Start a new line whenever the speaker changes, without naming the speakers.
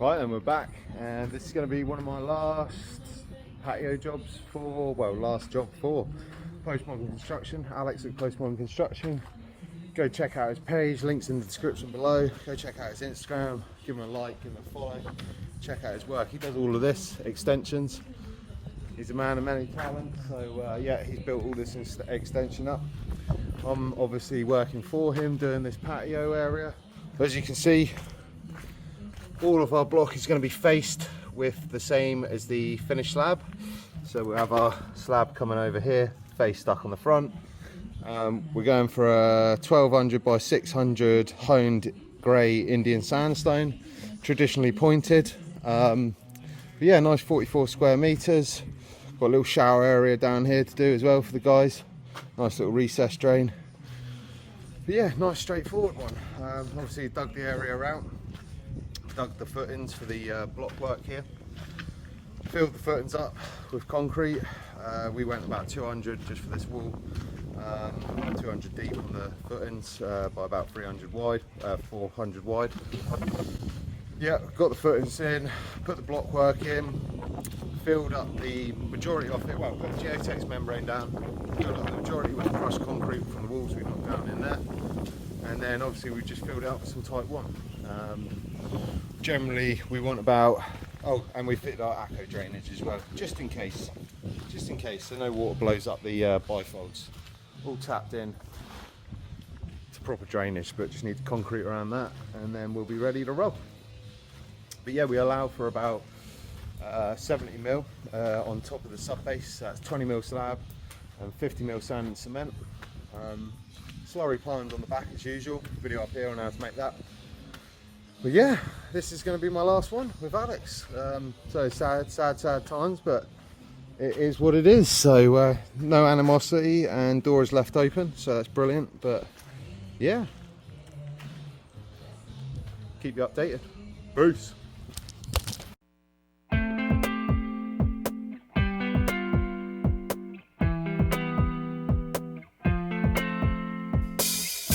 Right, and we're back, and this is going to be one of my last patio jobs for, well, last job for Postmodern Construction. Alex at Postmodern Construction. Go check out his page, links in the description below. Go check out his Instagram, give him a like, give him a follow. Check out his work. He does all of this, extensions. He's a man of many talents, so yeah, he's built all this extension up. I'm obviously working for him, doing this patio area. As you can see, all of our block is going to be faced with the same as the finished slab. So we have our slab coming over here, face stuck on the front. We're going for a 1200 by 600 honed grey Indian sandstone, traditionally pointed. But yeah, nice 44 square meters. Got a little shower area down here to do as well for the guys. Nice little recess drain. But yeah, nice straightforward one. Obviously dug the area out. Dug the footings for the block work here. Filled the footings up with concrete. We went about 200 just for this wall. 200 deep on the footings by about 300 wide, 400 wide. Yeah, got the footings in, put the block work in, filled up the majority of it. Well, put the geotex membrane down, filled up the majority with crushed concrete from the walls we knocked down in there. And then obviously we just filled it up with some type 1. Generally we want about, oh, and we fitted our ACO drainage as well, just in case, so no water blows up the bifolds. All tapped in to proper drainage, but just need the concrete around that, and then we'll be ready to roll. But yeah, we allow for about 70 mil on top of the sub base. That's 20 mil slab and 50 mil sand and cement. Slurry primed on the back as usual. Video up here on how to make that. But yeah, this is going to be my last one with Alex. So sad times, but it is what it is. So no animosity, and door is left open, so that's brilliant. But yeah, keep you updated. Peace.